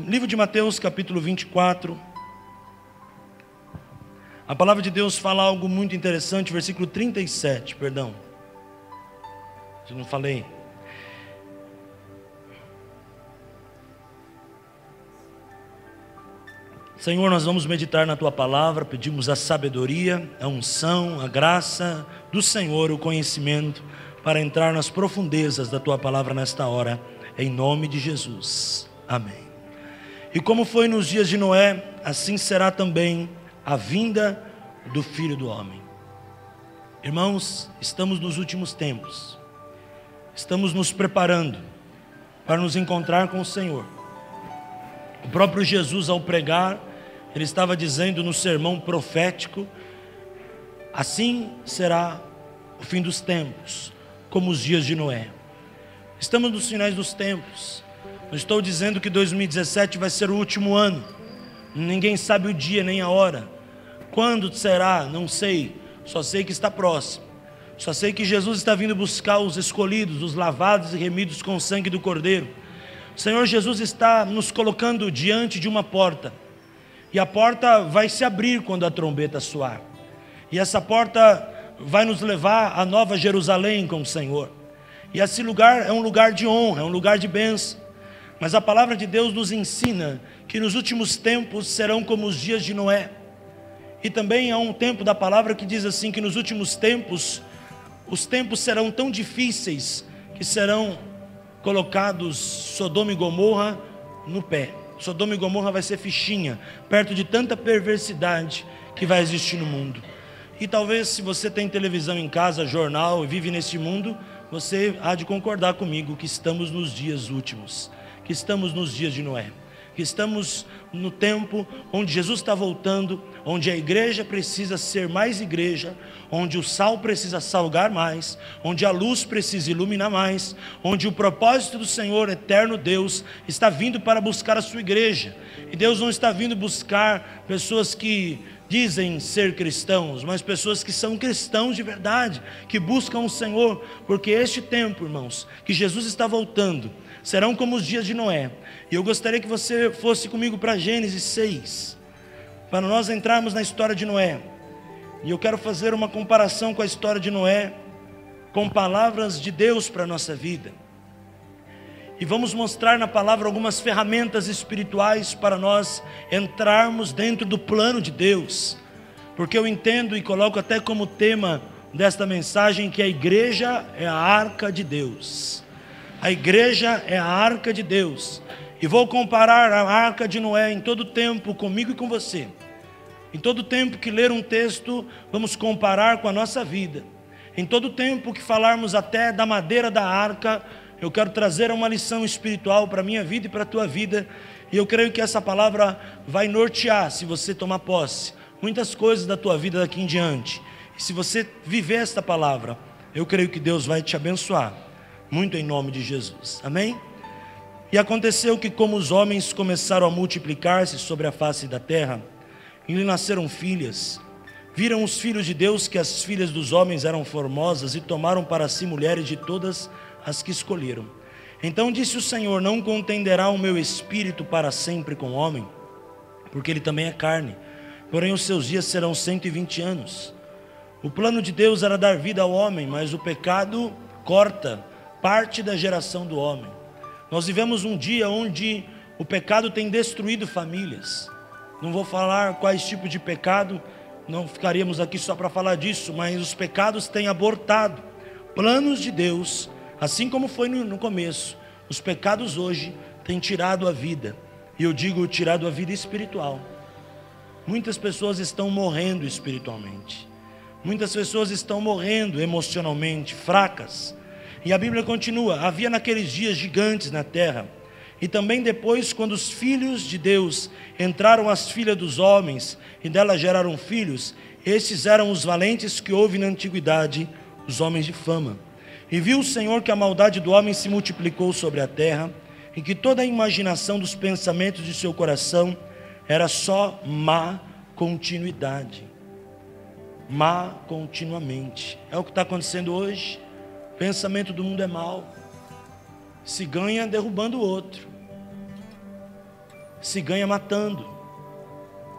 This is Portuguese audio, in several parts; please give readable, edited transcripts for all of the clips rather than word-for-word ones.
Livro de Mateus, capítulo 24. A palavra de Deus fala algo muito interessante, versículo 37, perdão. Eu não falei. Senhor, nós vamos meditar na Tua palavra, pedimos a sabedoria, a unção, a graça do Senhor, o conhecimento, para entrar nas profundezas da Tua palavra nesta hora, em nome de Jesus. Amém. E como foi nos dias de Noé, assim será também a vinda do Filho do Homem. Irmãos, estamos nos últimos tempos. Estamos nos preparando para nos encontrar com o Senhor. O próprio Jesus, ao pregar, ele estava dizendo no sermão profético: assim será o fim dos tempos, como os dias de Noé. Estamos nos finais dos tempos. Não estou dizendo que 2017 vai ser o último ano. Ninguém sabe o dia nem a hora. Quando será? Não sei. Só sei que está próximo. Só sei que Jesus está vindo buscar os escolhidos, os lavados e remidos com o sangue do Cordeiro. O Senhor Jesus está nos colocando diante de uma porta. E a porta vai se abrir quando a trombeta soar. E essa porta vai nos levar à Nova Jerusalém com o Senhor. E esse lugar é um lugar de honra, é um lugar de bênção. Mas a palavra de Deus nos ensina que nos últimos tempos serão como os dias de Noé. E também há um tempo da palavra que diz assim, que nos últimos tempos, os tempos serão tão difíceis que serão colocados Sodoma e Gomorra no pé. Sodoma e Gomorra vai ser fichinha, perto de tanta perversidade que vai existir no mundo. E talvez, se você tem televisão em casa, jornal e vive neste mundo, você há de concordar comigo que estamos nos dias últimos, que estamos nos dias de Noé, que estamos no tempo onde Jesus está voltando, onde a igreja precisa ser mais igreja, onde o sal precisa salgar mais, onde a luz precisa iluminar mais, onde o propósito do Senhor, eterno Deus, está vindo para buscar a sua igreja. E Deus não está vindo buscar pessoas que dizem ser cristãos, mas pessoas que são cristãos de verdade, que buscam o Senhor, porque este tempo, irmãos, que Jesus está voltando, serão como os dias de Noé. E eu gostaria que você fosse comigo para Gênesis 6, para nós entrarmos na história de Noé. E eu quero fazer uma comparação com a história de Noé, com palavras de Deus para a nossa vida. E vamos mostrar na palavra algumas ferramentas espirituais para nós entrarmos dentro do plano de Deus. Porque eu entendo e coloco até como tema desta mensagem que a igreja é a arca de Deus. A igreja é a arca de Deus. E vou comparar a arca de Noé em todo tempo comigo e com você. Em todo tempo que ler um texto, vamos comparar com a nossa vida. Em todo tempo que falarmos até da madeira da arca, eu quero trazer uma lição espiritual para a minha vida e para a tua vida. E eu creio que essa palavra vai nortear, se você tomar posse, muitas coisas da tua vida daqui em diante. E se você viver esta palavra, eu creio que Deus vai te abençoar. Muito em nome de Jesus, amém? E aconteceu que, como os homens começaram a multiplicar-se sobre a face da terra, e lhe nasceram filhas, viram os filhos de Deus que as filhas dos homens eram formosas, e tomaram para si mulheres de todas as que escolheram. Então disse o Senhor: não contenderá o meu espírito para sempre com o homem, porque ele também é carne, porém os seus dias serão 120 anos. O plano de Deus era dar vida ao homem, mas o pecado corta parte da geração do homem. Nós vivemos um dia onde o pecado tem destruído famílias. Não vou falar quais tipos de pecado, não ficaríamos aqui só para falar disso, mas os pecados têm abortado planos de Deus, assim como foi no começo. Os pecados hoje têm tirado a vida, e eu digo tirado a vida espiritual. Muitas pessoas estão morrendo espiritualmente, muitas pessoas estão morrendo emocionalmente, fracas. E a Bíblia continua: havia naqueles dias gigantes na terra, e também depois, quando os filhos de Deus entraram as filhas dos homens, e delas geraram filhos, esses eram os valentes que houve na antiguidade, os homens de fama. E viu o Senhor que a maldade do homem se multiplicou sobre a terra, e que toda a imaginação dos pensamentos de seu coração era só má continuidade. Má continuamente. É o que está acontecendo hoje. O pensamento do mundo é mau. Se ganha derrubando o outro. se ganha matando,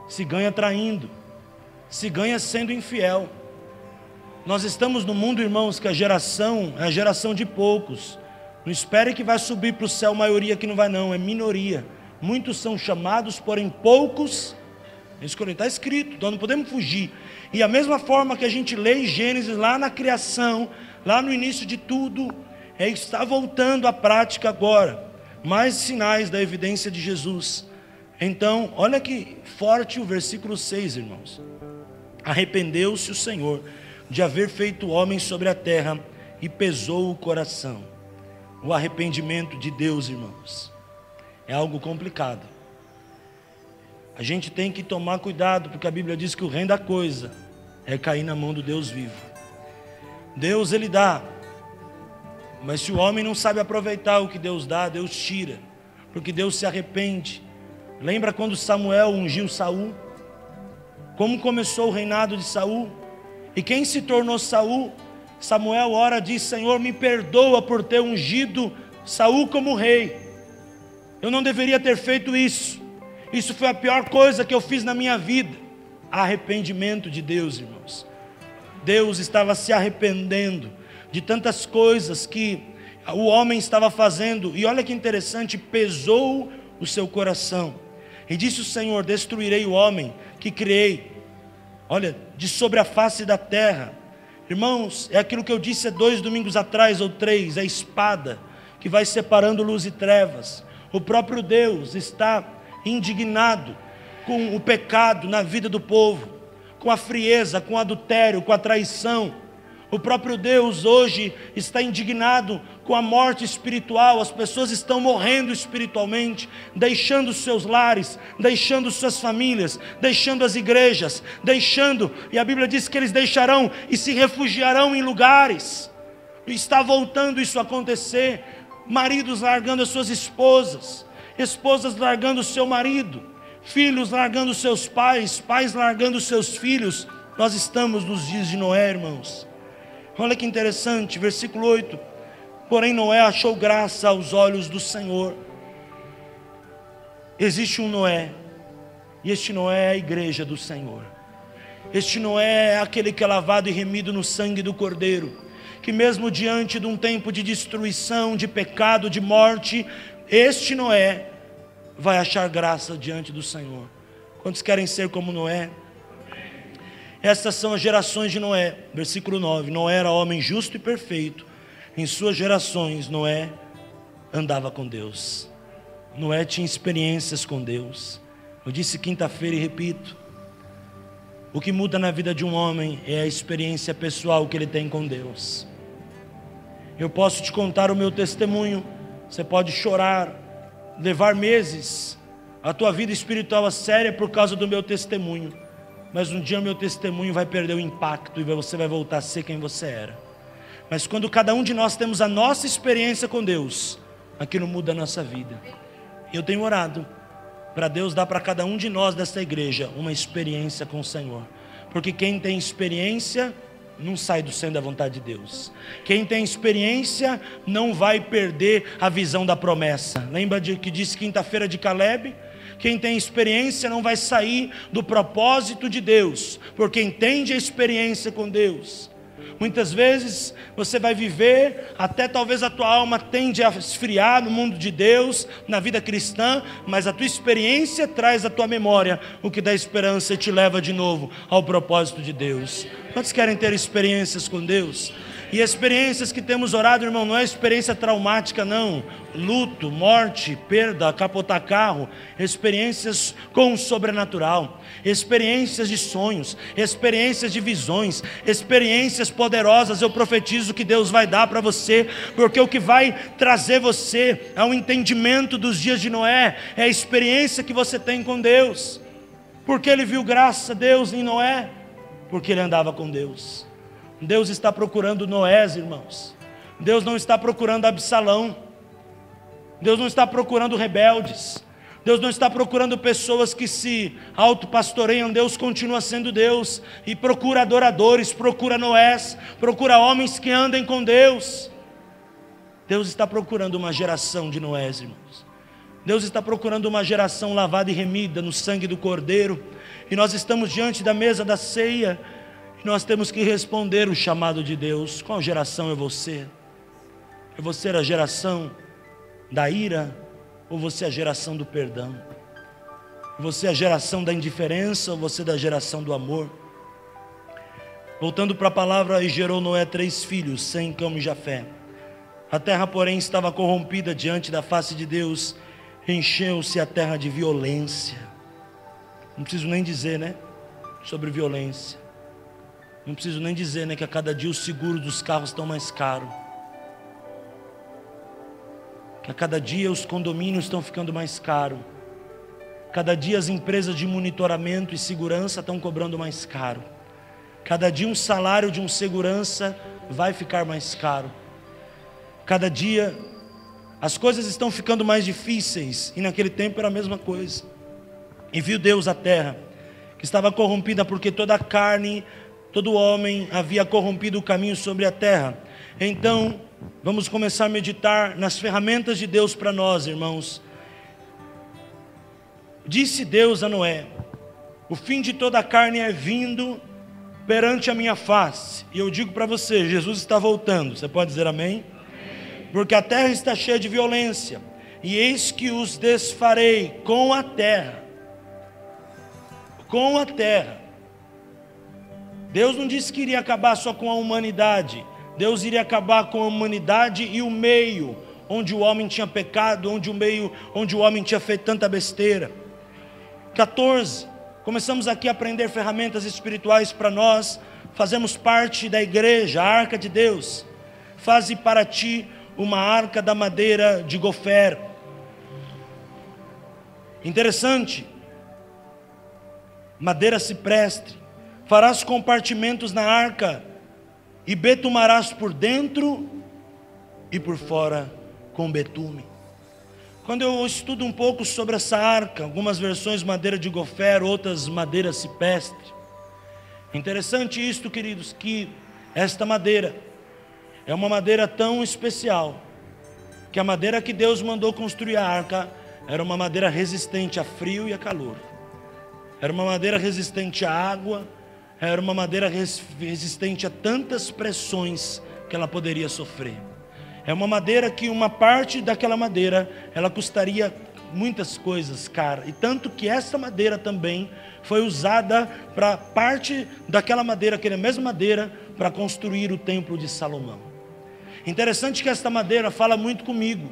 se ganha traindo, se ganha sendo infiel. Nós estamos no mundo, irmãos, que a geração é a geração de poucos. Não espere que vai subir para o céu maioria, que não vai não, é minoria. Muitos são chamados, porém poucos escolhidos. Está escrito, então não podemos fugir. E a mesma forma que a gente lê em Gênesis, lá na criação, lá no início de tudo, está voltando à prática agora. Mais sinais da evidência de Jesus. Então, olha que forte o versículo 6, irmãos. Arrependeu-se o Senhor de haver feito o homem sobre a terra e pesou o coração. O arrependimento de Deus, irmãos, é algo complicado. A gente tem que tomar cuidado, porque a Bíblia diz que o reino da coisa é cair na mão do Deus vivo. Deus, Ele dá, mas se o homem não sabe aproveitar o que Deus dá, Deus tira, porque Deus se arrepende. Lembra quando Samuel ungiu Saul? Como começou o reinado de Saul? E quem se tornou Saul? Samuel ora e diz: Senhor, me perdoa por ter ungido Saul como rei. Eu não deveria ter feito isso. Isso foi a pior coisa que eu fiz na minha vida. Arrependimento de Deus, irmãos. Deus estava se arrependendo de tantas coisas que o homem estava fazendo. E olha que interessante, pesou o seu coração. E disse o Senhor: destruirei o homem que criei, olha, de sobre a face da terra. Irmãos, é aquilo que eu disse há 2 domingos atrás, ou 3, a espada que vai separando luz e trevas. O próprio Deus está indignado com o pecado na vida do povo, com a frieza, com o adultério, com a traição. O próprio Deus hoje está indignado com a morte espiritual. As pessoas estão morrendo espiritualmente, deixando seus lares, deixando suas famílias, deixando as igrejas, e a Bíblia diz que eles deixarão e se refugiarão em lugares. Está voltando isso a acontecer. Maridos largando as suas esposas, esposas largando o seu marido, filhos largando seus pais, pais largando seus filhos. Nós estamos nos dias de Noé, irmãos. Olha que interessante, versículo 8. Porém Noé achou graça aos olhos do Senhor. Existe um Noé, e este Noé é a igreja do Senhor. Este Noé é aquele que é lavado e remido no sangue do Cordeiro, que mesmo diante de um tempo de destruição, de pecado, de morte, este Noé vai achar graça diante do Senhor. Quantos querem ser como Noé? Estas são as gerações de Noé. Versículo 9. Noé era homem justo e perfeito. Em suas gerações Noé andava com Deus. Noé tinha experiências com Deus. Eu disse quinta-feira e repito: o que muda na vida de um homem é a experiência pessoal que ele tem com Deus. Eu posso te contar o meu testemunho. Você pode chorar, levar meses a tua vida espiritual a séria por causa do meu testemunho. Mas um dia meu testemunho vai perder o impacto e você vai voltar a ser quem você era. Mas quando cada um de nós temos a nossa experiência com Deus, aquilo muda a nossa vida. Eu tenho orado para Deus dar para cada um de nós desta igreja uma experiência com o Senhor. Porque quem tem experiência não sai do centro da vontade de Deus. Quem tem experiência não vai perder a visão da promessa. Lembra de que disse quinta-feira de Caleb? Quem tem experiência não vai sair do propósito de Deus, porque entende a experiência com Deus. Muitas vezes você vai viver, até talvez a tua alma tende a esfriar no mundo de Deus, na vida cristã, mas a tua experiência traz à tua memória o que dá esperança e te leva de novo ao propósito de Deus. Quantos querem ter experiências com Deus? E experiências que temos orado, irmão, não é experiência traumática não, luto, morte, perda, capotar carro, experiências com o sobrenatural, experiências de sonhos, experiências de visões, experiências poderosas. Eu profetizo que Deus vai dar para você, porque o que vai trazer você ao entendimento dos dias de Noé é a experiência que você tem com Deus. Porque ele viu graça a Deus em Noé? Porque ele andava com Deus. Deus está procurando Noés, irmãos. Deus não está procurando Absalão. Deus não está procurando rebeldes. Deus não está procurando pessoas que se autopastoreiam. Deus continua sendo Deus e procura adoradores, procura Noés, procura homens que andem com Deus. Deus está procurando uma geração de Noés, irmãos. Deus está procurando uma geração lavada e remida no sangue do Cordeiro. E nós estamos diante da mesa da ceia. E nós temos que responder o chamado de Deus. Qual geração é você? É você a geração da ira? Ou você a geração do perdão? É você a geração da indiferença? Ou você da geração do amor? Voltando para a palavra, e gerou Noé 3 filhos, Sem, Cão e Jafé. A terra, porém, estava corrompida diante da face de Deus. Encheu-se a terra de violência. Não preciso nem dizer, né? Sobre violência. Não preciso nem dizer, né? Que a cada dia os seguros dos carros estão mais caros. Que a cada dia os condomínios estão ficando mais caros. Cada dia as empresas de monitoramento e segurança estão cobrando mais caro. Cada dia um salário de um segurança vai ficar mais caro. Cada dia as coisas estão ficando mais difíceis, e naquele tempo era a mesma coisa. E viu Deus a terra, que estava corrompida, porque toda a carne, todo homem havia corrompido o caminho sobre a terra. Então, vamos começar a meditar nas ferramentas de Deus para nós, irmãos. Disse Deus a Noé: o fim de toda a carne é vindo perante a minha face. E eu digo para você, Jesus está voltando. Você pode dizer amém? Porque a terra está cheia de violência, e eis que os desfarei com a terra. Com a terra. Deus não disse que iria acabar só com a humanidade. Deus iria acabar com a humanidade e o meio onde o homem tinha pecado, onde o homem tinha feito tanta besteira. 14. Começamos aqui a aprender ferramentas espirituais para nós. Fazemos parte da igreja, a arca de Deus. Faze para ti uma arca da madeira de gofer. Interessante. Madeira ciprestre. Farás compartimentos na arca e betumarás por dentro e por fora com betume. Quando eu estudo um pouco sobre essa arca, algumas versões madeira de gofer, outras madeira ciprestre. Interessante isto, queridos, que esta madeira é uma madeira tão especial, que a madeira que Deus mandou construir a arca era uma madeira resistente a frio e a calor. Era uma madeira resistente à água, era uma madeira resistente a tantas pressões que ela poderia sofrer. É uma madeira que uma parte daquela madeira, ela custaria muitas coisas, cara. E tanto que essa madeira também foi usada para parte daquela madeira, aquela mesma madeira, para construir o templo de Salomão. Interessante que esta madeira fala muito comigo.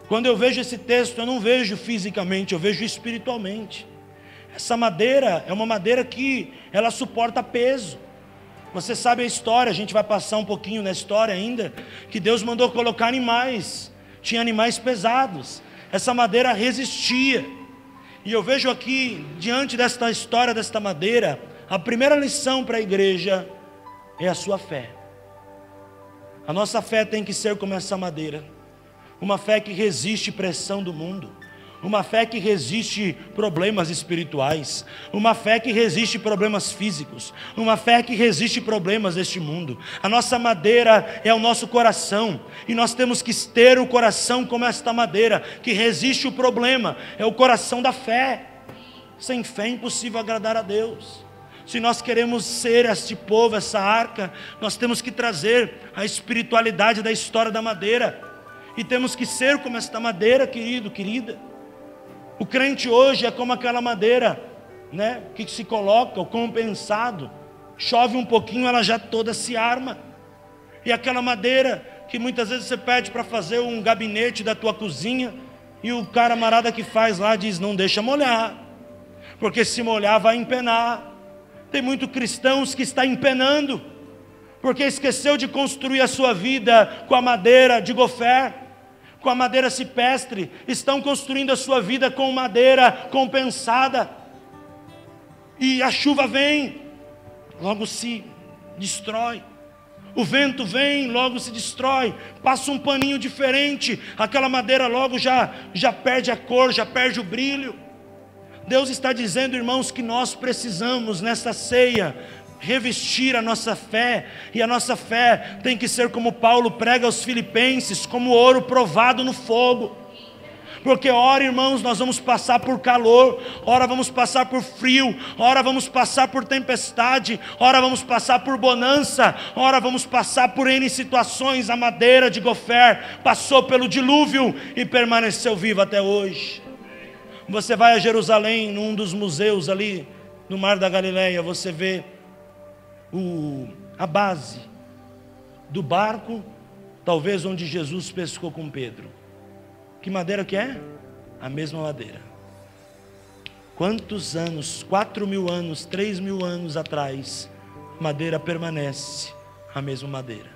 Quando eu vejo esse texto, eu não vejo fisicamente, eu vejo espiritualmente. Essa madeira é uma madeira que ela suporta peso. Você sabe a história, a gente vai passar um pouquinho na história ainda, que Deus mandou colocar animais, tinha animais pesados, essa madeira resistia. E eu vejo aqui, diante desta história desta madeira, a primeira lição para a igreja é a sua fé. A nossa fé tem que ser como essa madeira, uma fé que resiste pressão do mundo, uma fé que resiste problemas espirituais, uma fé que resiste problemas físicos, uma fé que resiste problemas deste mundo. A nossa madeira é o nosso coração, e nós temos que ter o coração como esta madeira, que resiste o problema, é o coração da fé. Sem fé é impossível agradar a Deus. Se nós queremos ser este povo, essa arca, nós temos que trazer a espiritualidade da história da madeira, e temos que ser como esta madeira, querido, querida. O crente hoje é como aquela madeira, né, que se coloca, o compensado, chove um pouquinho, ela já toda se arma. E aquela madeira que muitas vezes você pede para fazer um gabinete da tua cozinha, e o camarada que faz lá diz: não deixa molhar, porque se molhar vai empenar. Tem muitos cristãos que está empenando, porque esqueceu de construir a sua vida com a madeira de gofer, com a madeira ciprestre. Estão construindo a sua vida com madeira compensada, e a chuva vem, logo se destrói. O vento vem, logo se destrói. Passa um paninho diferente, aquela madeira logo já perde a cor, já perde o brilho. Deus está dizendo, irmãos, que nós precisamos nessa ceia revestir a nossa fé, e a nossa fé tem que ser como Paulo prega aos Filipenses, como ouro provado no fogo. porque ora, irmãos, nós vamos passar por calor, ora vamos passar por frio, ora vamos passar por tempestade, ora vamos passar por bonança, ora vamos passar por N situações. A madeira de gofer passou pelo dilúvio e permaneceu viva até hoje. Você vai a Jerusalém, num dos museus ali no Mar da Galileia, você vê a base do barco, talvez onde Jesus pescou com Pedro. Que madeira que é? A mesma madeira. Quantos anos? 4.000 anos, 3.000 anos atrás, a madeira permanece a mesma madeira.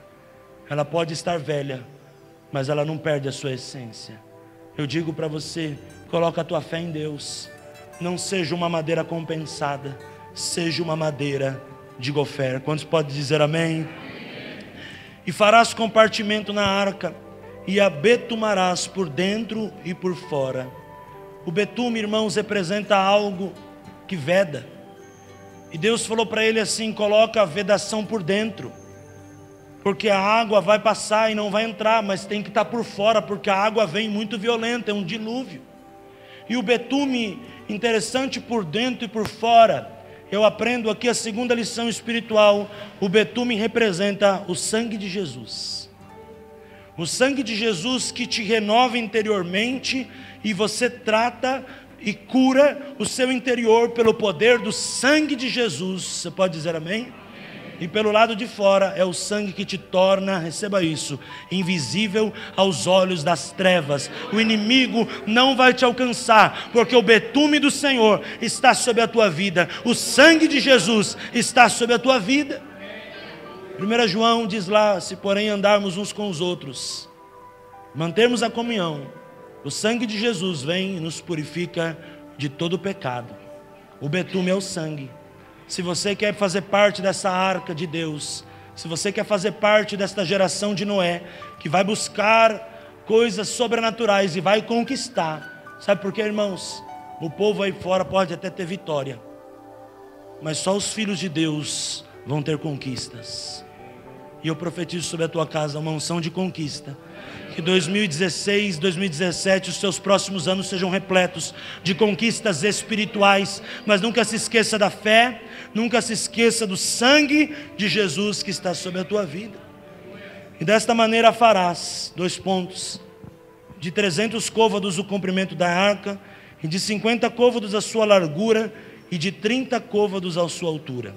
Ela pode estar velha, mas ela não perde a sua essência. Eu digo para você, coloca a tua fé em Deus. Não seja uma madeira compensada, seja uma madeira de gofer. Quantos podem dizer amém? E farás compartimento na arca, e a betumarás por dentro e por fora. O betume, irmãos, representa algo que veda. E Deus falou para ele assim: coloca a vedação por dentro, porque a água vai passar e não vai entrar, mas tem que estar por fora, porque a água vem muito violenta, é um dilúvio. E o betume, interessante por dentro e por fora. Eu aprendo aqui a segunda lição espiritual. O betume representa o sangue de Jesus. O sangue de Jesus que te renova interiormente, e você trata e cura o seu interior pelo poder do sangue de Jesus. Você pode dizer amém? E pelo lado de fora é o sangue que te torna, receba isso, invisível aos olhos das trevas. O inimigo não vai te alcançar, porque o betume do Senhor está sobre a tua vida. O sangue de Jesus está sobre a tua vida. 1 João diz lá: se porém andarmos uns com os outros, mantermos a comunhão, o sangue de Jesus vem e nos purifica de todo pecado. O betume é o sangue. Se você quer fazer parte dessa arca de Deus, se você quer fazer parte desta geração de Noé, que vai buscar coisas sobrenaturais e vai conquistar, sabe por quê, irmãos? O povo aí fora pode até ter vitória, mas só os filhos de Deus vão ter conquistas. E eu profetizo sobre a tua casa uma unção de conquista. Que 2016, 2017, os seus próximos anos sejam repletos de conquistas espirituais. Mas nunca se esqueça da fé, nunca se esqueça do sangue de Jesus que está sobre a tua vida. E desta maneira farás, 2 pontos, de 300 côvados o comprimento da arca, e de 50 côvados a sua largura, e de 30 côvados a sua altura.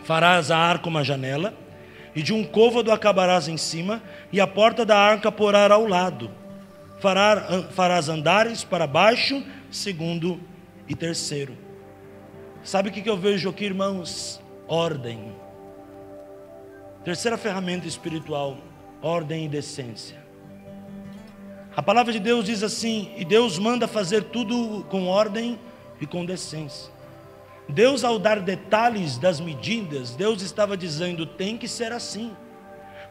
Farás a arca uma janela, e de um côvado acabarás em cima, e a porta da arca porás ao lado. Farás andares para baixo, 2º e 3º. Sabe o que eu vejo aqui, irmãos? Ordem. Terceira ferramenta espiritual: ordem e decência. A palavra de Deus diz assim, e Deus manda fazer tudo com ordem e com decência. Deus, ao dar detalhes das medidas, Deus estava dizendo: tem que ser assim.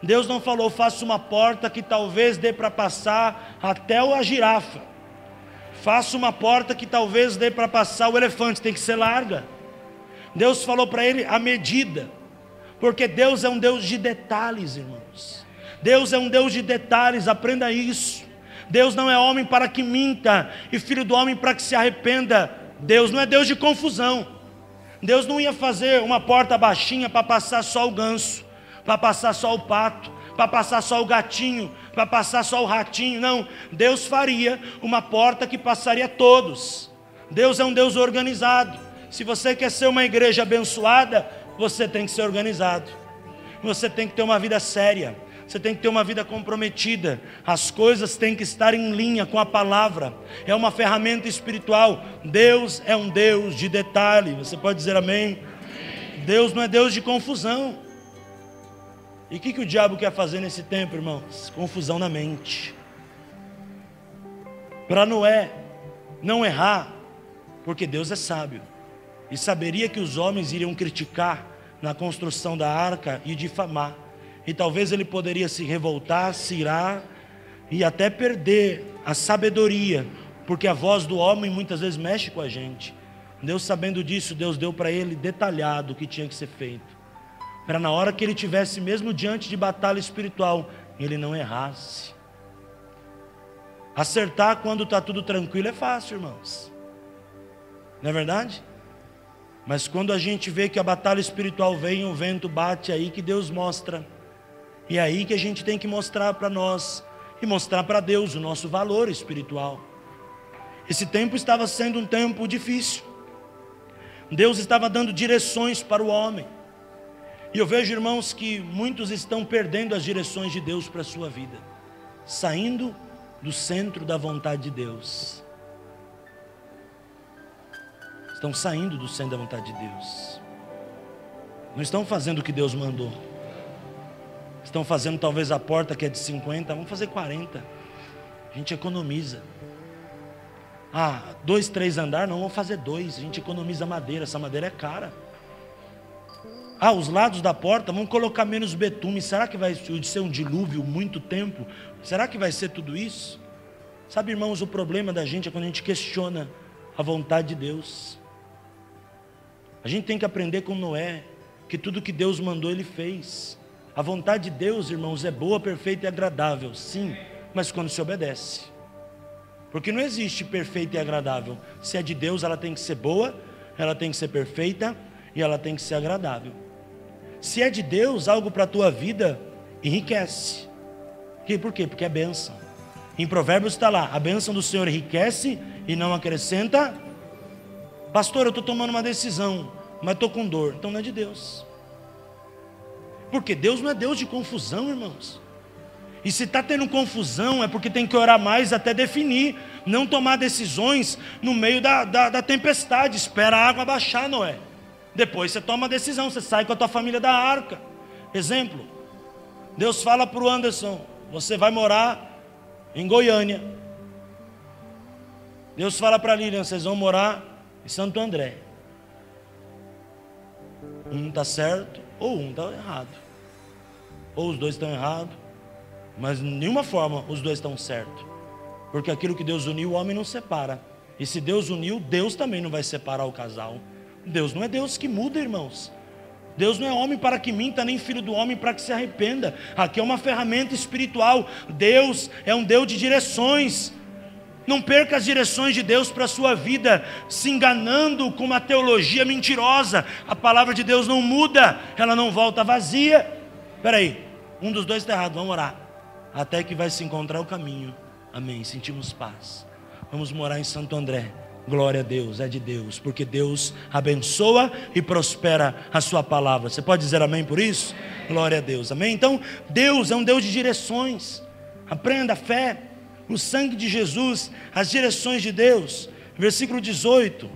Deus não falou: faça uma porta que talvez dê para passar até a girafa, faça uma porta que talvez dê para passar o elefante, tem que ser larga. Deus falou para ele a medida, porque Deus é um Deus de detalhes, irmãos. Deus é um Deus de detalhes, aprenda isso. Deus não é homem para que minta, e filho do homem para que se arrependa. Deus não é Deus de confusão. Deus não ia fazer uma porta baixinha para passar só o ganso, para passar só o pato, para passar só o gatinho, para passar só o ratinho. Não, Deus faria uma porta que passaria todos. Deus é um Deus organizado. Se você quer ser uma igreja abençoada, você tem que ser organizado. Você tem que ter uma vida séria. Você tem que ter uma vida comprometida. As coisas têm que estar em linha com a palavra. É uma ferramenta espiritual. Deus é um Deus de detalhe. Você pode dizer amém? Deus não é Deus de confusão. E o que o diabo quer fazer nesse tempo, irmãos? Confusão na mente. Para Noé não errar, porque Deus é sábio, e saberia que os homens iriam criticar na construção da arca e difamar. E talvez ele poderia se revoltar, se irar e até perder a sabedoria, porque a voz do homem muitas vezes mexe com a gente. Deus, sabendo disso, Deus deu para ele detalhado o que tinha que ser feito, para na hora que ele tivesse mesmo diante de batalha espiritual, ele não errasse. Acertar quando está tudo tranquilo é fácil, irmãos. Não é verdade? Mas quando a gente vê que a batalha espiritual vem, o vento bate, é aí que Deus mostra. E é aí que a gente tem que mostrar para nós e mostrar para Deus o nosso valor espiritual. Esse tempo estava sendo um tempo difícil. Deus estava dando direções para o homem. E eu vejo, irmãos, que muitos estão perdendo as direções de Deus para a sua vida, saindo do centro da vontade de Deus. Estão saindo do centro da vontade de Deus. Não estão fazendo o que Deus mandou. Estão fazendo talvez a porta que é de 50, vamos fazer 40. A gente economiza. 2, 3 andares, não, vamos fazer 2. A gente economiza madeira, essa madeira é cara. Os lados da porta, vamos colocar menos betume. Será que vai ser um dilúvio muito tempo? Será que vai ser tudo isso? Sabe, irmãos, o problema da gente é quando a gente questiona a vontade de Deus. A gente tem que aprender com Noé, que tudo que Deus mandou, Ele fez. A vontade de Deus, irmãos, é boa, perfeita e agradável, sim, mas quando se obedece. Porque não existe perfeita e agradável. Se é de Deus, ela tem que ser boa, ela tem que ser perfeita e ela tem que ser agradável. Se é de Deus, algo para a tua vida, enriquece. Por quê? Porque é bênção. Em Provérbios está lá, a bênção do Senhor enriquece e não acrescenta. Pastor, eu estou tomando uma decisão, mas estou com dor. Então não é de Deus. Porque Deus não é Deus de confusão, irmãos. E se está tendo confusão, é porque tem que orar mais até definir. Não tomar decisões no meio da tempestade. Espera a água baixar, Noé. Depois você toma a decisão, você sai com a tua família da arca. Exemplo, Deus fala para o Anderson, você vai morar em Goiânia. Deus fala para a Lilian, vocês vão morar em Santo André. Um está certo, ou um está errado. Ou os dois estão errados, mas de nenhuma forma os dois estão certos. Porque aquilo que Deus uniu, o homem não separa. E se Deus uniu, Deus também não vai separar o casal. Deus não é Deus que muda, irmãos. Deus não é homem para que minta, nem filho do homem para que se arrependa. Aqui é uma ferramenta espiritual. Deus é um Deus de direções. Não perca as direções de Deus para a sua vida, se enganando com uma teologia mentirosa. A palavra de Deus não muda, ela não volta vazia. Espera aí, um dos dois está errado, vamos orar. Até que vai se encontrar o caminho. Amém, sentimos paz. Vamos morar em Santo André. Glória a Deus, é de Deus, porque Deus abençoa e prospera a sua palavra. Você pode dizer amém por isso? Glória a Deus, amém? Então, Deus é um Deus de direções. Aprenda a fé, o sangue de Jesus, as direções de Deus. Versículo 18.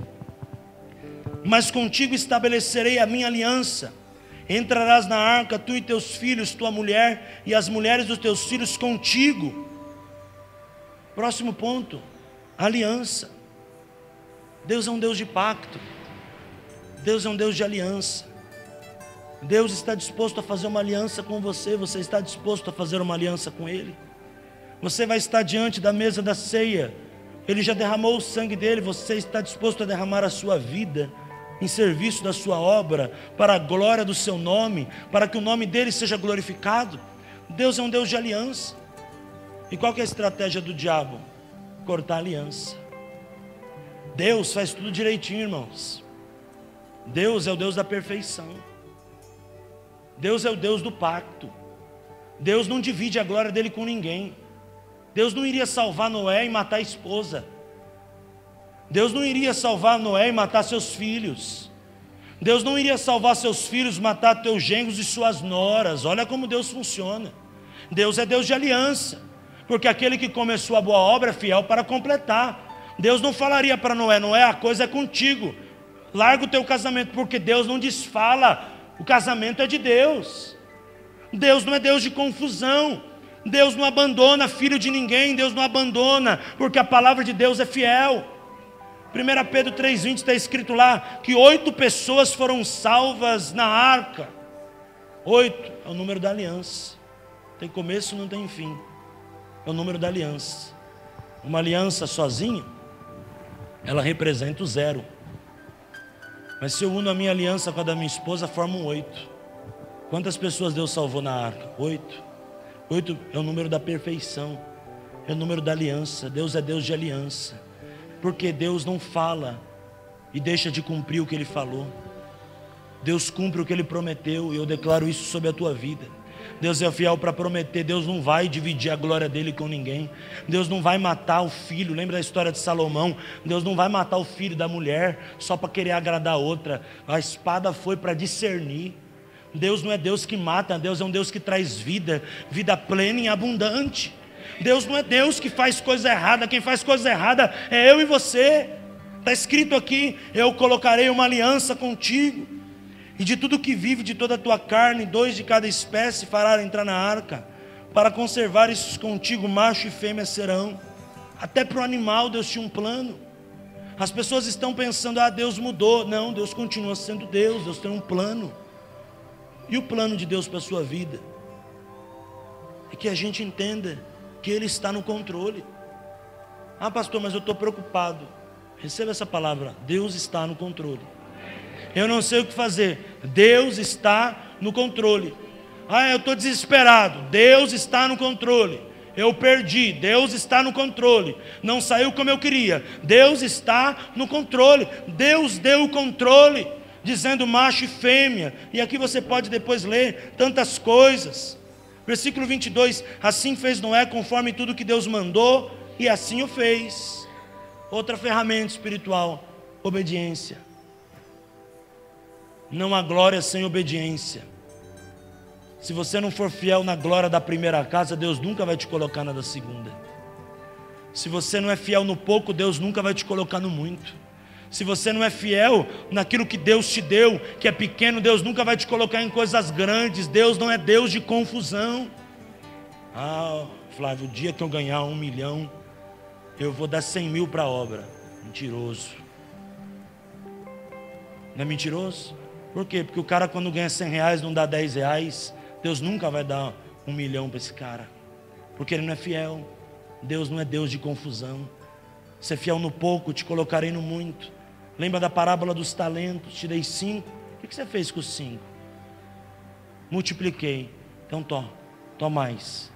Mas contigo estabelecerei a minha aliança. Entrarás na arca, tu e teus filhos, tua mulher e as mulheres dos teus filhos contigo. Próximo ponto, aliança. Deus é um Deus de pacto. Deus é um Deus de aliança. Deus está disposto a fazer uma aliança com você. Você está disposto a fazer uma aliança com Ele? Você vai estar diante da mesa da ceia. Ele já derramou o sangue dele. Você está disposto a derramar a sua vida em serviço da sua obra, para a glória do seu nome, para que o nome dele seja glorificado? Deus é um Deus de aliança. E qual que é a estratégia do diabo? Cortar a aliança. Deus faz tudo direitinho, irmãos. Deus é o Deus da perfeição. Deus é o Deus do pacto. Deus não divide a glória dele com ninguém. Deus não iria salvar Noé e matar a esposa. Deus não iria salvar Noé e matar seus filhos. Deus não iria salvar seus filhos, matar teus genros e suas noras. Olha como Deus funciona. Deus é Deus de aliança. Porque aquele que começou a boa obra é fiel para completar. Deus não falaria para Noé, Noé, a coisa é contigo, larga o teu casamento, porque Deus não desfala, o casamento é de Deus. Deus não é Deus de confusão. Deus não abandona filho de ninguém, Deus não abandona, porque a palavra de Deus é fiel. 1 Pedro 3,20 está escrito lá, que 8 pessoas foram salvas na arca. 8 é o número da aliança. Tem começo, não tem fim. É o número da aliança. Uma aliança sozinha, ela representa o 0. Mas se eu uno a minha aliança com a da minha esposa, forma um 8. Quantas pessoas Deus salvou na arca? 8. 8 é o número da perfeição. é o número da aliança. Deus é Deus de aliança, porque Deus não fala e deixa de cumprir o que Ele falou. Deus cumpre o que Ele prometeu, e eu declaro isso sobre a tua vida. Deus é fiel para prometer. Deus não vai dividir a glória dele com ninguém. Deus não vai matar o filho. Lembra da história de Salomão? Deus não vai matar o filho da mulher só para querer agradar a outra. A espada foi para discernir. Deus não é Deus que mata. Deus é um Deus que traz vida, vida plena e abundante. Deus não é Deus que faz coisa errada. Quem faz coisa errada é eu e você. Está escrito aqui: eu colocarei uma aliança contigo, e de tudo que vive, de toda a tua carne, 2 de cada espécie fará entrar na arca, para conservar isso contigo, macho e fêmea serão. Até para o animal Deus tinha um plano. As pessoas estão pensando: Deus mudou. Não, Deus continua sendo Deus. Deus tem um plano. E o plano de Deus para a sua vida é que a gente entenda que Ele está no controle. Pastor, mas eu estou preocupado. Receba essa palavra: Deus está no controle. Eu não sei o que fazer. Deus está no controle. Eu estou desesperado. Deus está no controle. Eu perdi. Deus está no controle. Não saiu como eu queria. Deus está no controle. Deus deu o controle, dizendo macho e fêmea. E aqui você pode depois ler tantas coisas. Versículo 22. Assim fez Noé conforme tudo que Deus mandou, e assim o fez. Outra ferramenta espiritual: obediência. Não há glória sem obediência. Se você não for fiel na glória da primeira casa, Deus nunca vai te colocar na da segunda. Se você não é fiel no pouco, Deus nunca vai te colocar no muito. Se você não é fiel naquilo que Deus te deu, que é pequeno, Deus nunca vai te colocar em coisas grandes. Deus não é Deus de confusão. Flávio, o dia que eu ganhar 1 milhão, eu vou dar 100 mil para a obra. Mentiroso. Não é mentiroso? Por quê? Porque o cara, quando ganha 100 reais, não dá 10 reais. Deus nunca vai dar 1 milhão para esse cara, porque ele não é fiel. Deus não é Deus de confusão. Ser fiel no pouco, te colocarei no muito. Lembra da parábola dos talentos? Te dei 5. O que você fez com os 5? Multipliquei. Então toma mais.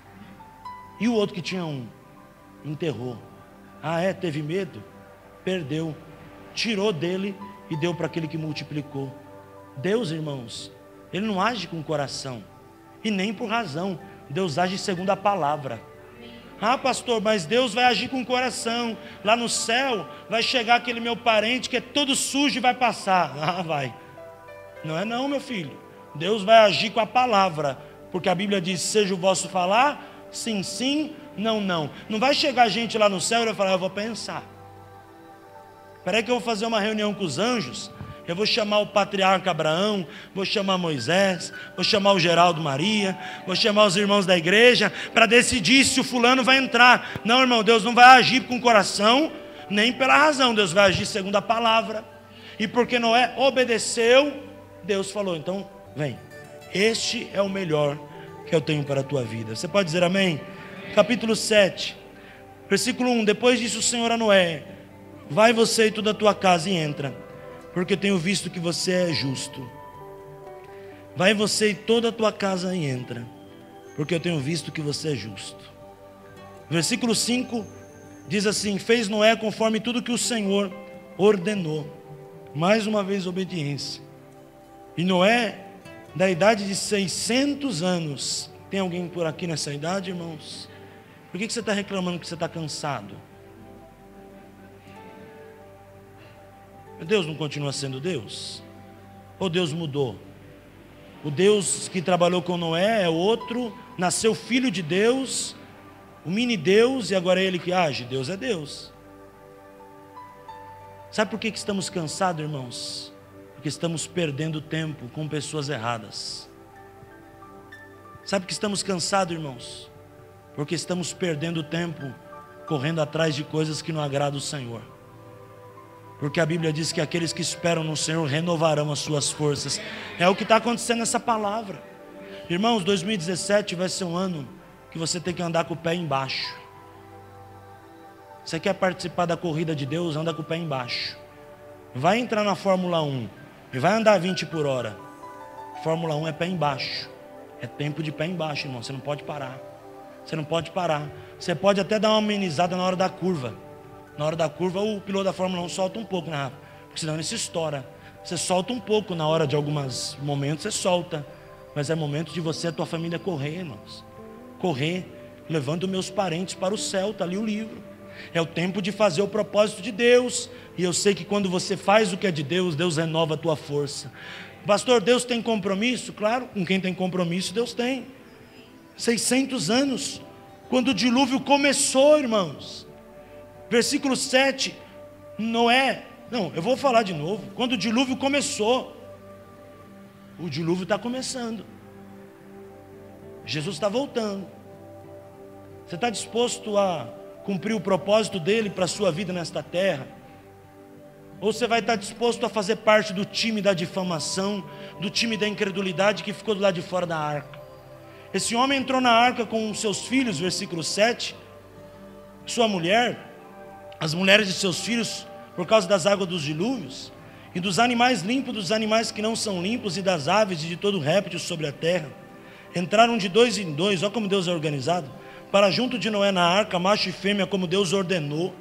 E o outro que tinha 1? Enterrou. Teve medo? Perdeu. Tirou dele e deu para aquele que multiplicou. Deus, irmãos, Ele não age com o coração e nem por razão. Deus age segundo a palavra. Pastor, mas Deus vai agir com o coração. Lá no céu vai chegar aquele meu parente que é todo sujo e vai passar. Vai. Não é não, meu filho. Deus vai agir com a palavra, porque a Bíblia diz: seja o vosso falar, sim, sim, não, não. Não vai chegar gente lá no céu e vai falar: eu vou pensar. Espera aí que eu vou fazer uma reunião com os anjos. Eu vou chamar o patriarca Abraão, vou chamar Moisés, vou chamar o Geraldo Maria, vou chamar os irmãos da igreja, para decidir se o fulano vai entrar. Não, irmão, Deus não vai agir com o coração, nem pela razão. Deus vai agir segundo a palavra. E porque Noé obedeceu, Deus falou: então vem, este é o melhor que eu tenho para a tua vida. Você pode dizer amém? Capítulo 7, versículo 1. Depois disse o Senhor a Noé: vai você e toda a tua casa e entra, porque tenho visto que você é justo. Vai você e toda a tua casa e entra, porque eu tenho visto que você é justo. Versículo 5 diz assim: fez Noé conforme tudo que o Senhor ordenou. Mais uma vez obediência. E Noé, da idade de 600 anos. Tem alguém por aqui nessa idade, irmãos? Por que você está reclamando que você está cansado? Deus não continua sendo Deus? Ou Deus mudou? O Deus que trabalhou com Noé é outro. Nasceu filho de Deus, o mini Deus, e agora é Ele que age. Deus é Deus. Sabe por que estamos cansados, irmãos? Porque estamos perdendo tempo com pessoas erradas. Sabe por que estamos cansados, irmãos? Porque estamos perdendo tempo correndo atrás de coisas que não agradam o Senhor. Porque a Bíblia diz que aqueles que esperam no Senhor renovarão as suas forças. É o que está acontecendo nessa palavra. Irmãos, 2017 vai ser um ano que você tem que andar com o pé embaixo. Você quer participar da corrida de Deus? Anda com o pé embaixo. Vai entrar na Fórmula 1 e vai andar 20 por hora. Fórmula 1 é pé embaixo. É tempo de pé embaixo, irmão. Você não pode parar. Você não pode parar. Você pode até dar uma amenizada na hora da curva. Na hora da curva o piloto da Fórmula 1 solta um pouco, né, Rafa? Porque senão ele se estoura. Você solta um pouco na hora de alguns momentos, você solta. Mas é momento de você e a tua família correr, irmãos. Correr, levando meus parentes para o céu, está ali o livro. É o tempo de fazer o propósito de Deus. E eu sei que quando você faz o que é de Deus, Deus renova a tua força. Pastor, Deus tem compromisso? Claro, com quem tem compromisso, Deus tem. 600 anos, quando o dilúvio começou, irmãos. Versículo 7, eu vou falar de novo. Quando o dilúvio começou, o dilúvio está começando. Jesus está voltando. Você está disposto a cumprir o propósito dele para a sua vida nesta terra? Ou você vai estar disposto a fazer parte do time da difamação, do time da incredulidade que ficou do lado de fora da arca? Esse homem entrou na arca com os seus filhos, versículo 7, sua mulher, as mulheres de seus filhos, por causa das águas dos dilúvios, e dos animais limpos, dos animais que não são limpos, e das aves e de todo réptil sobre a terra. Entraram de 2 em 2, olha como Deus é organizado, para junto de Noé na arca, macho e fêmea, como Deus ordenou.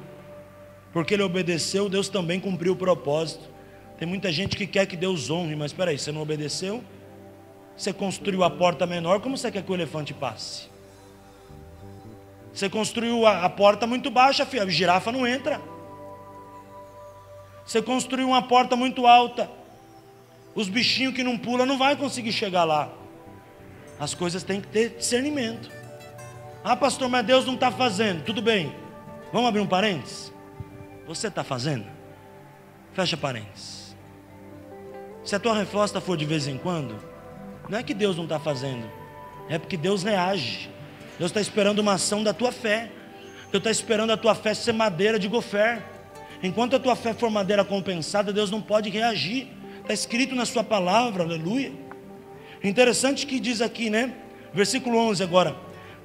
Porque ele obedeceu, Deus também cumpriu o propósito. Tem muita gente que quer que Deus honre, mas espera aí, você não obedeceu? Você construiu a porta menor, como você quer que o elefante passe? Você construiu a porta muito baixa, a girafa não entra. Você construiu uma porta muito alta, os bichinhos que não pulam não vai conseguir chegar lá. As coisas têm que ter discernimento. Ah, pastor, mas Deus não está fazendo. Tudo bem, vamos abrir um parênteses? Você está fazendo? Fecha parênteses. Se a tua resposta for de vez em quando, não é que Deus não está fazendo, é porque Deus reage. Deus está esperando uma ação da tua fé. Deus está esperando a tua fé ser madeira de gofer. Enquanto a tua fé for madeira compensada, Deus não pode reagir. Está escrito na sua palavra, aleluia. Interessante que diz aqui, né? Versículo 11 agora.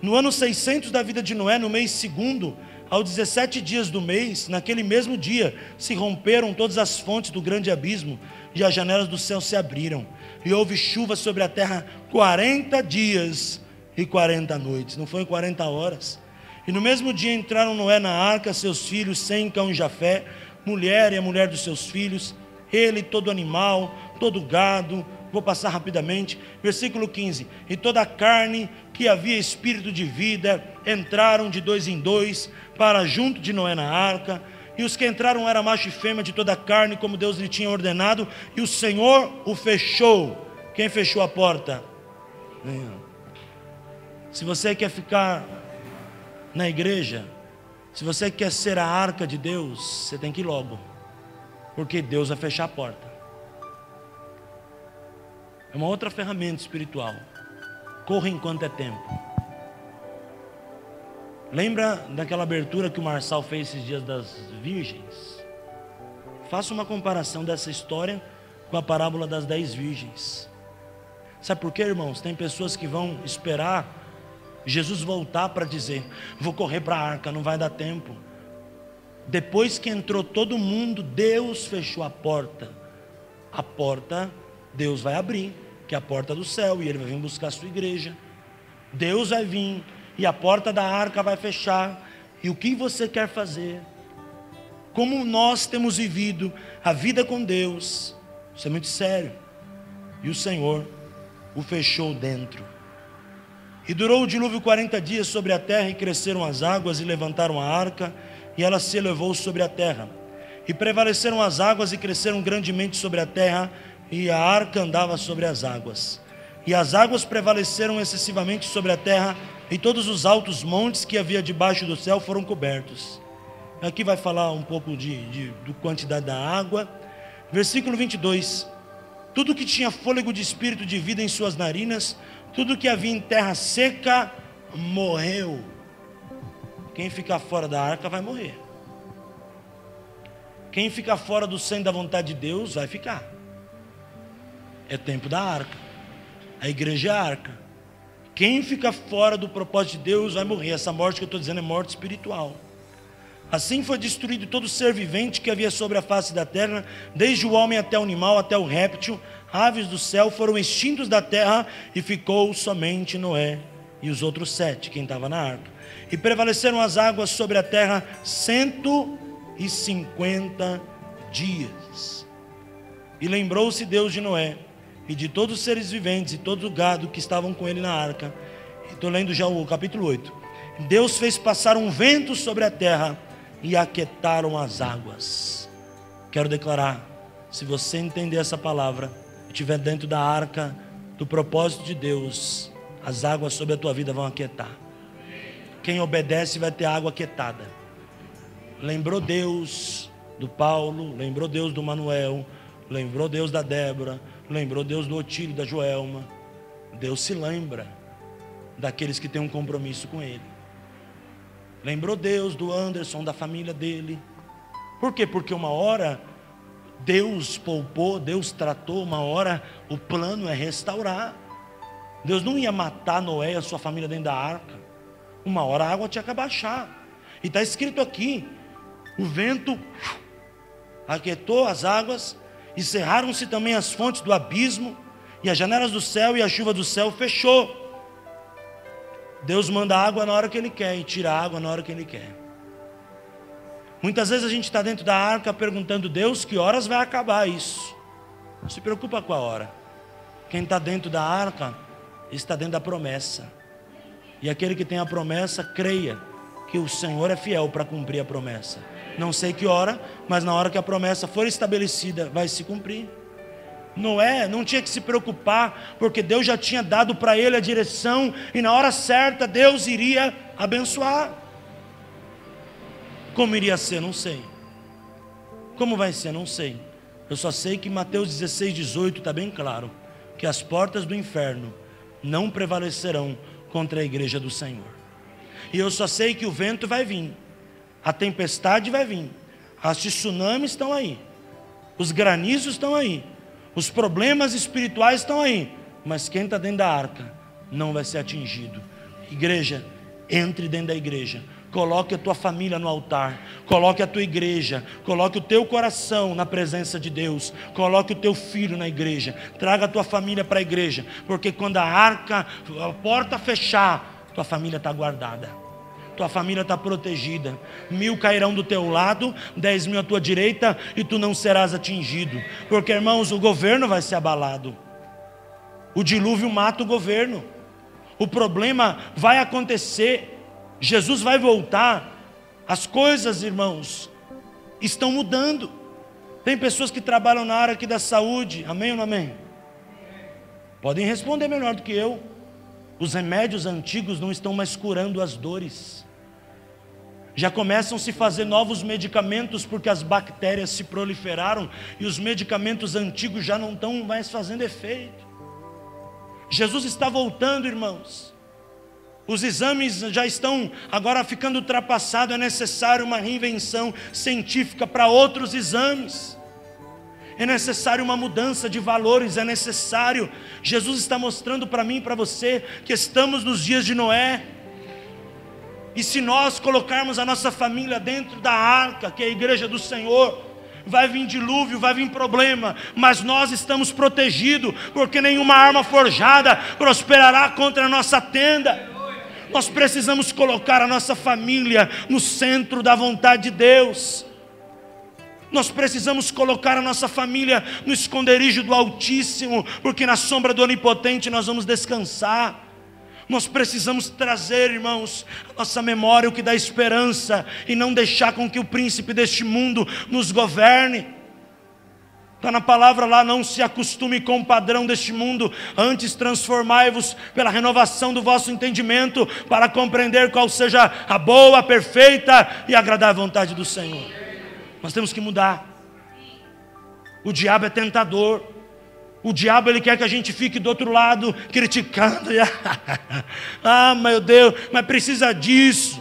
No ano 600 da vida de Noé, no mês segundo, aos 17 dias do mês, naquele mesmo dia, se romperam todas as fontes do grande abismo, e as janelas do céu se abriram, e houve chuva sobre a terra 40 dias e 40 noites. Não foi 40 horas. E no mesmo dia entraram Noé na arca, seus filhos, Sem, Cão e Jafé, mulher e a mulher dos seus filhos, ele, todo animal, todo gado. Vou passar rapidamente, versículo 15. E toda a carne que havia espírito de vida entraram de 2 em 2 para junto de Noé na arca. E os que entraram eram macho e fêmea de toda a carne, como Deus lhe tinha ordenado. E o Senhor o fechou. Quem fechou a porta? Se você quer ficar na igreja, se você quer ser a arca de Deus, você tem que ir logo, porque Deus vai fechar a porta. É uma outra ferramenta espiritual. Corra enquanto é tempo. Lembra daquela abertura que o Marçal fez esses dias das virgens? Faça uma comparação dessa história com a parábola das 10 virgens. Sabe por quê, irmãos? Tem pessoas que vão esperar Jesus voltar para dizer: vou correr para a arca, não vai dar tempo. Depois que entrou todo mundo, Deus fechou a porta. A porta Deus vai abrir, que é a porta do céu, e Ele vai vir buscar a sua igreja. Deus vai vir, e a porta da arca vai fechar. E o que você quer fazer? Como nós temos vivido a vida com Deus, isso é muito sério. E o Senhor o fechou dentro. E durou o dilúvio 40 dias sobre a terra, e cresceram as águas, e levantaram a arca, e ela se elevou sobre a terra. E prevaleceram as águas, e cresceram grandemente sobre a terra, e a arca andava sobre as águas. E as águas prevaleceram excessivamente sobre a terra, e todos os altos montes que havia debaixo do céu foram cobertos. Aqui vai falar um pouco de quantidade da água. Versículo 22. Tudo que tinha fôlego de espírito de vida em suas narinas, tudo que havia em terra seca, morreu. Quem ficar fora da arca vai morrer. Quem ficar fora do centro da vontade de Deus vai ficar. É tempo da arca. A igreja é a arca. Quem fica fora do propósito de Deus vai morrer. Essa morte que eu estou dizendo é morte espiritual. Assim foi destruído todo ser vivente que havia sobre a face da terra, desde o homem até o animal, até o réptil. Aves do céu foram extintos da terra, e ficou somente Noé e os outros 7, quem estava na arca. E prevaleceram as águas sobre a terra 150 dias. E lembrou-se Deus de Noé e de todos os seres viventes e todo o gado que estavam com ele na arca. Estou lendo já o capítulo 8. Deus fez passar um vento sobre a terra e aquietaram as águas. Quero declarar, se você entender essa palavra, estiver dentro da arca do propósito de Deus, as águas sobre a tua vida vão aquietar. Quem obedece vai ter água aquietada. Lembrou Deus do Paulo, lembrou Deus do Manuel, lembrou Deus da Débora, lembrou Deus do Otílio, da Joelma. Deus se lembra daqueles que têm um compromisso com Ele. Lembrou Deus do Anderson, da família dele. Por quê? Porque uma hora Deus poupou, Deus tratou, uma hora o plano é restaurar. Deus não ia matar Noé e a sua família dentro da arca. Uma hora a água tinha que abaixar. E está escrito aqui, o vento aquietou as águas, e cerraram-se também as fontes do abismo, e as janelas do céu e a chuva do céu fechou. Deus manda água na hora que Ele quer e tira a água na hora que Ele quer. Muitas vezes a gente está dentro da arca perguntando: Deus, que horas vai acabar isso? Não se preocupa com a hora. Quem está dentro da arca está dentro da promessa. E aquele que tem a promessa, creia que o Senhor é fiel para cumprir a promessa. Não sei que hora, mas na hora que a promessa for estabelecida, vai se cumprir. Noé não tinha que se preocupar, porque Deus já tinha dado para ele a direção, e na hora certa Deus iria abençoar. Como iria ser? Não sei. Como vai ser? Não sei. Eu só sei que Mateus 16:18 está bem claro, que as portas do inferno não prevalecerão contra a igreja do Senhor. E eu só sei que o vento vai vir, a tempestade vai vir, as tsunamis estão aí, os granizos estão aí, os problemas espirituais estão aí, mas quem está dentro da arca não vai ser atingido. Igreja, entre dentro da igreja, coloque a tua família no altar, coloque a tua igreja, coloque o teu coração na presença de Deus, coloque o teu filho na igreja, traga a tua família para a igreja, porque quando a arca, a porta fechar, tua família está guardada, tua família está protegida. 1000 cairão do teu lado, 10.000 à tua direita, e tu não serás atingido, porque, irmãos, o governo vai ser abalado, o dilúvio mata o governo, o problema vai acontecer, Jesus vai voltar, as coisas, irmãos, estão mudando. Tem pessoas que trabalham na área aqui da saúde, amém ou não amém? Podem responder melhor do que eu. Os remédios antigos não estão mais curando as dores, já começam a se fazer novos medicamentos, porque as bactérias se proliferaram, e os medicamentos antigos já não estão mais fazendo efeito. Jesus está voltando, irmãos. Os exames já estão agora ficando ultrapassados, é necessário uma reinvenção científica para outros exames. É necessário uma mudança de valores, é necessário. Jesus está mostrando para mim e para você que estamos nos dias de Noé. E se nós colocarmos a nossa família dentro da arca, que é a igreja do Senhor, vai vir dilúvio, vai vir problema, mas nós estamos protegidos, porque nenhuma arma forjada prosperará contra a nossa tenda. Nós precisamos colocar a nossa família no centro da vontade de Deus. Nós precisamos colocar a nossa família no esconderijo do Altíssimo, porque na sombra do Onipotente nós vamos descansar. Nós precisamos trazer, irmãos, a nossa memória, o que dá esperança, e não deixar com que o príncipe deste mundo nos governe. Está na palavra lá: não se acostume com o padrão deste mundo, antes transformai-vos pela renovação do vosso entendimento, para compreender qual seja a boa, perfeita e agradável vontade do Senhor. Nós temos que mudar. O diabo é tentador. O diabo, ele quer que a gente fique do outro lado, criticando. Ah, meu Deus, mas precisa disso.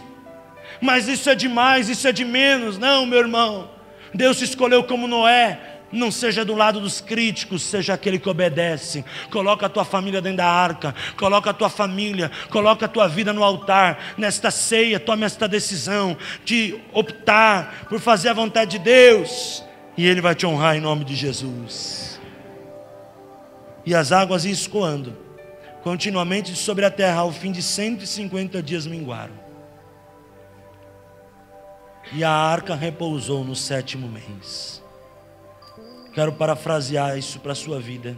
Mas isso é demais, isso é de menos. Não, meu irmão. Deus se escolheu como Noé. Não seja do lado dos críticos, seja aquele que obedece. Coloca a tua família dentro da arca, coloca a tua família, coloca a tua vida no altar. Nesta ceia, tome esta decisão de optar por fazer a vontade de Deus, e Ele vai te honrar em nome de Jesus. E as águas iam escoando. continuamente sobre a terra, ao fim de 150 dias minguaram. E a arca repousou no 7º mês. Quero parafrasear isso para a sua vida.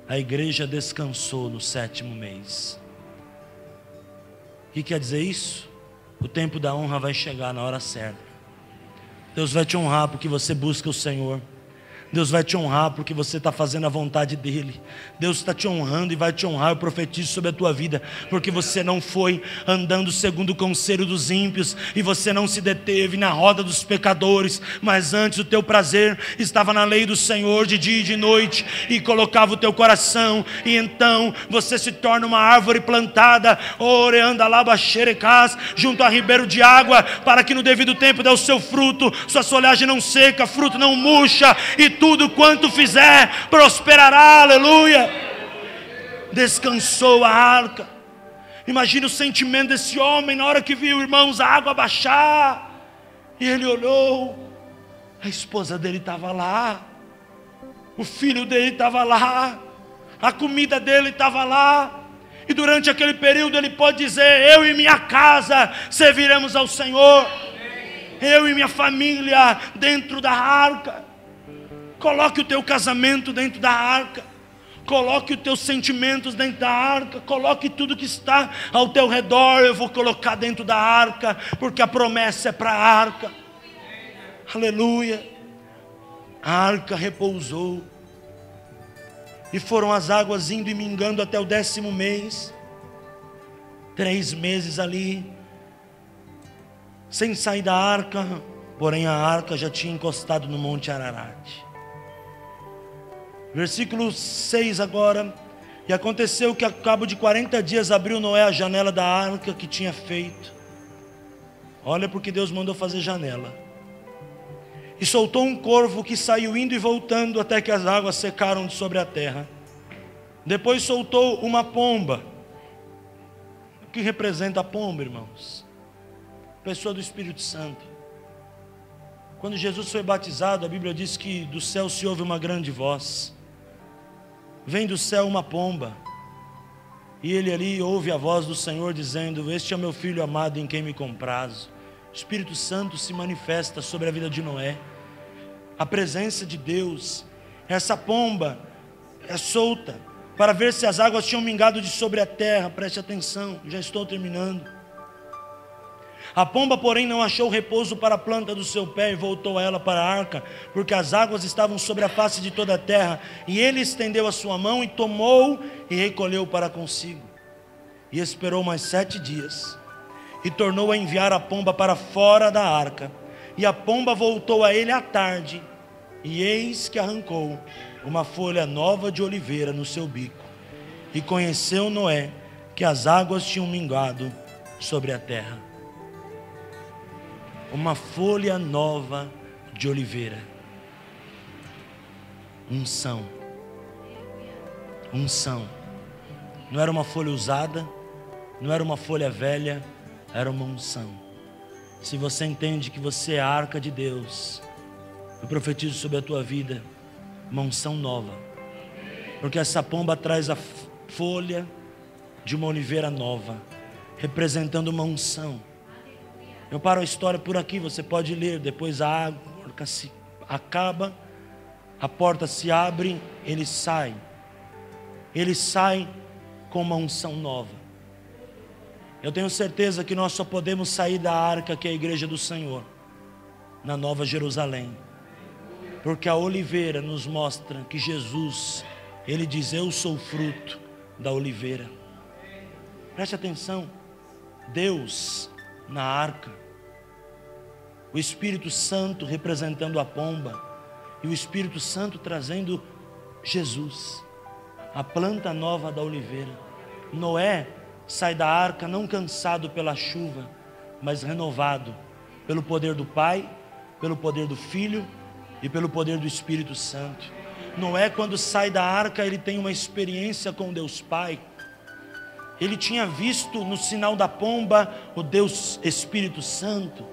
A igreja descansou no 7º mês. O que quer dizer isso? O tempo da honra vai chegar na hora certa. Deus vai te honrar porque você busca o Senhor. Deus vai te honrar porque você está fazendo a vontade dEle. Deus está te honrando e vai te honrar. Eu profetizo sobre a tua vida, porque você não foi andando segundo o conselho dos ímpios, e você não se deteve na roda dos pecadores, mas antes o teu prazer estava na lei do Senhor de dia e de noite, e colocava o teu coração, e então você se torna uma árvore plantada, junto a ribeiro de água, para que no devido tempo dê o seu fruto, sua folhagem não seca, fruto não murcha, e tudo quanto fizer prosperará. Aleluia. Descansou a arca. Imagina o sentimento desse homem na hora que viu, irmãos, a água baixar, e ele olhou, a esposa dele estava lá, o filho dele estava lá, a comida dele estava lá, e durante aquele período ele pode dizer: eu e minha casa serviremos ao Senhor, eu e minha família dentro da arca. Coloque o teu casamento dentro da arca. Coloque os teus sentimentos dentro da arca. Coloque tudo que está ao teu redor. Eu vou colocar dentro da arca, porque a promessa é para a arca. Aleluia. A arca repousou, e foram as águas indo e mingando até o 10º mês. 3 meses ali, sem sair da arca. Porém a arca já tinha encostado no Monte Ararat. Versículo 6 agora. E aconteceu que, ao cabo de 40 dias, abriu Noé a janela da arca que tinha feito. Olha, porque Deus mandou fazer janela. E soltou um corvo que saiu indo e voltando até que as águas secaram de sobre a terra. Depois soltou uma pomba. O que representa a pomba, irmãos? Pessoa do Espírito Santo. Quando Jesus foi batizado, a Bíblia diz que do céu se ouve uma grande voz. Vem do céu uma pomba, e ele ali ouve a voz do Senhor dizendo: este é meu filho amado em quem me comprazo. O Espírito Santo se manifesta sobre a vida de Noé. A presença de Deus. Essa pomba é solta para ver se as águas tinham mingado de sobre a terra. Preste atenção, já estou terminando. A pomba, porém, não achou repouso para a planta do seu pé, e voltou ela para a arca, porque as águas estavam sobre a face de toda a terra. E ele estendeu a sua mão e tomou e recolheu para consigo. E esperou mais 7 dias, e tornou a enviar a pomba para fora da arca. E a pomba voltou a ele à tarde, e eis que arrancou uma folha nova de oliveira no seu bico. E conheceu Noé que as águas tinham mingado sobre a terra. Uma folha nova de oliveira. Unção. Unção. Não era uma folha usada, não era uma folha velha, era uma unção. Se você entende que você é a arca de Deus, eu profetizo sobre a tua vida uma unção nova, porque essa pomba traz a folha de uma oliveira nova, representando uma unção. Eu paro a história por aqui, você pode ler. Depois a arca se acaba, a porta se abre, ele sai. Ele sai com uma unção nova. Eu tenho certeza que nós só podemos sair da arca, que é a igreja do Senhor, na Nova Jerusalém, porque a oliveira nos mostra que Jesus, ele diz: eu sou o fruto da oliveira. Preste atenção. Deus na arca, o Espírito Santo representando a pomba, e o Espírito Santo trazendo Jesus, a planta nova da oliveira. Noé sai da arca não cansado pela chuva, mas renovado pelo poder do Pai, pelo poder do Filho e pelo poder do Espírito Santo. Noé, quando sai da arca, ele tem uma experiência com Deus Pai. Ele tinha visto no sinal da pomba o Deus Espírito Santo,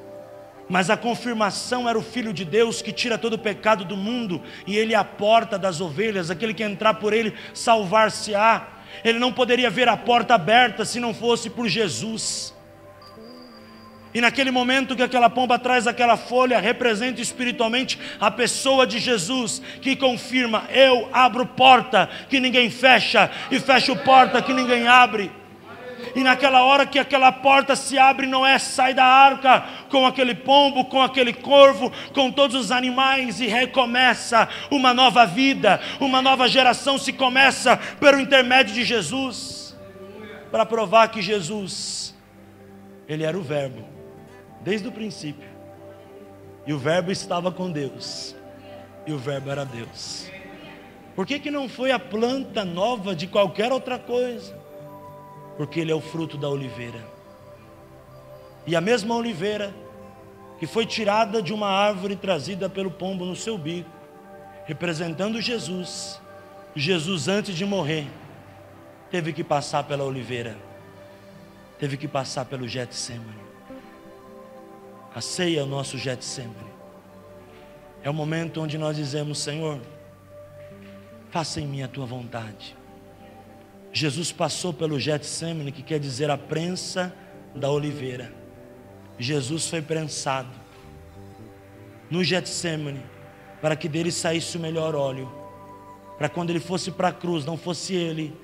mas a confirmação era o Filho de Deus, que tira todo o pecado do mundo, e ele é a porta das ovelhas, aquele que entrar por ele salvar-se-á. Ele não poderia ver a porta aberta se não fosse por Jesus. E naquele momento que aquela pomba traz aquela folha, representa espiritualmente a pessoa de Jesus, que confirma: eu abro porta que ninguém fecha, e fecho porta que ninguém abre. E naquela hora que aquela porta se abre, Noé sai da arca com aquele pombo, com aquele corvo, com todos os animais, e recomeça uma nova vida, uma nova geração se começa pelo intermédio de Jesus, para provar que Jesus, Ele era o Verbo, desde o princípio, e o Verbo estava com Deus, e o Verbo era Deus. Por que não foi a planta nova de qualquer outra coisa? Porque Ele é o fruto da oliveira. E a mesma oliveira que foi tirada de uma árvore trazida pelo pombo no seu bico, representando Jesus. Jesus, antes de morrer, teve que passar pela oliveira, teve que passar pelo Getsemane. A ceia é o nosso Getsemane. É o momento onde nós dizemos: Senhor, faça em mim a tua vontade. Jesus passou pelo Getsemane, que quer dizer a prensa da oliveira. Jesus foi prensado no Getsemane, para que dele saísse o melhor óleo, para quando ele fosse para a cruz, não fosse ele,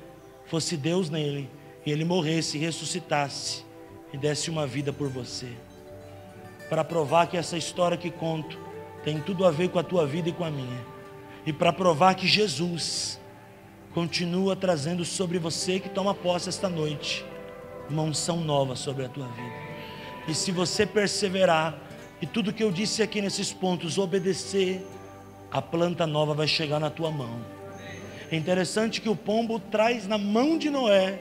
fosse Deus nele, e ele morresse, ressuscitasse e desse uma vida por você, para provar que essa história que conto tem tudo a ver com a tua vida e com a minha, e para provar que Jesus continua trazendo sobre você que toma posse esta noite uma unção nova sobre a tua vida. E se você perseverar, e tudo que eu disse aqui nesses pontos obedecer, a planta nova vai chegar na tua mão. É interessante que o pombo traz na mão de Noé,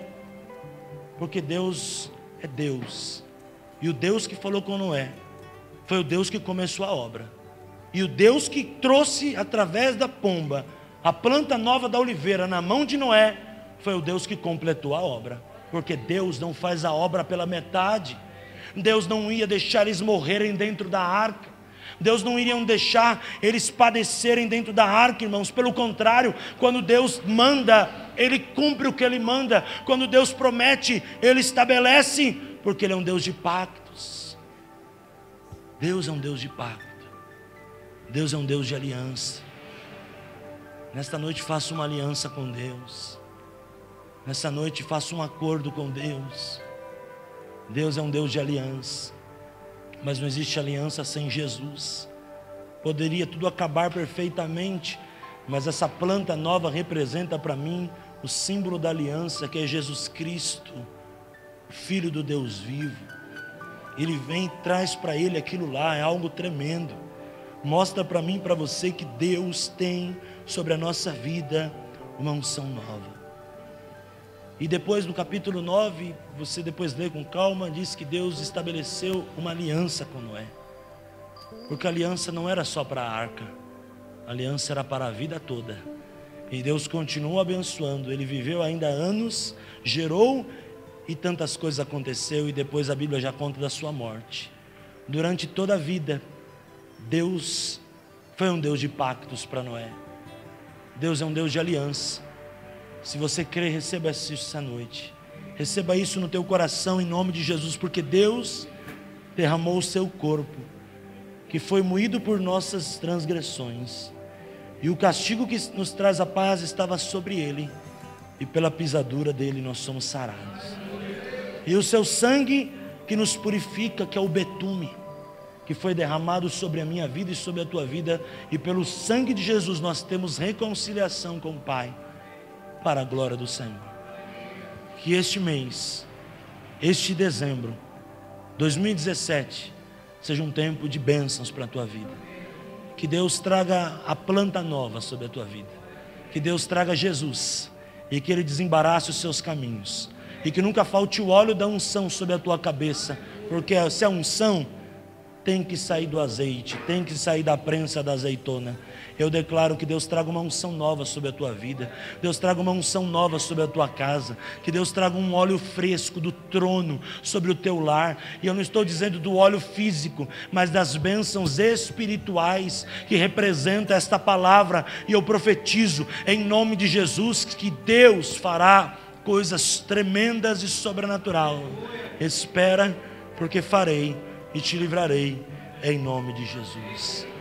porque Deus é Deus, e o Deus que falou com Noé foi o Deus que começou a obra, e o Deus que trouxe através da pomba a planta nova da oliveira na mão de Noé foi o Deus que completou a obra. Porque Deus não faz a obra pela metade. Deus não ia deixar eles morrerem dentro da arca. Deus não iria deixar eles padecerem dentro da arca, irmãos. Pelo contrário, quando Deus manda, Ele cumpre o que Ele manda. Quando Deus promete, Ele estabelece, porque Ele é um Deus de pactos. Deus é um Deus de pacto. Deus é um Deus de aliança. Nesta noite faça uma aliança com Deus. Nessa noite faça um acordo com Deus. Deus é um Deus de aliança, mas não existe aliança sem Jesus. Poderia tudo acabar perfeitamente, mas essa planta nova representa para mim o símbolo da aliança, que é Jesus Cristo, o Filho do Deus vivo. Ele vem e traz para ele aquilo lá, é algo tremendo. Mostra para mim e para você que Deus tem sobre a nossa vida uma unção nova. E depois no capítulo 9, você depois lê com calma, diz que Deus estabeleceu uma aliança com Noé. Porque a aliança não era só para a arca, a aliança era para a vida toda. E Deus continuou abençoando, ele viveu ainda anos, gerou, e tantas coisas aconteceu, e depois a Bíblia já conta da sua morte. Durante toda a vida, Deus foi um Deus de pactos para Noé. Deus é um Deus de aliança. Se você crê, receba isso essa noite. Receba isso no teu coração em nome de Jesus, porque Deus derramou o seu corpo, que foi moído por nossas transgressões, e o castigo que nos traz a paz estava sobre ele, e pela pisadura dele nós somos sarados. E o seu sangue que nos purifica, que é o betume, que foi derramado sobre a minha vida e sobre a tua vida, e pelo sangue de Jesus nós temos reconciliação com o Pai, para a glória do Senhor. Que este mês, este dezembro 2017, seja um tempo de bênçãos para a tua vida. Que Deus traga a planta nova sobre a tua vida. Que Deus traga Jesus, e que Ele desembarace os seus caminhos, e que nunca falte o óleo da unção sobre a tua cabeça, porque se a unção tem que sair do azeite, tem que sair da prensa da azeitona. Eu declaro que Deus traga uma unção nova sobre a tua vida. Deus traga uma unção nova sobre a tua casa. Que Deus traga um óleo fresco do trono sobre o teu lar. E eu não estou dizendo do óleo físico, mas das bênçãos espirituais que representa esta palavra. E eu profetizo em nome de Jesus que Deus fará coisas tremendas e sobrenatural. Espera, porque farei e te livrarei, em nome de Jesus.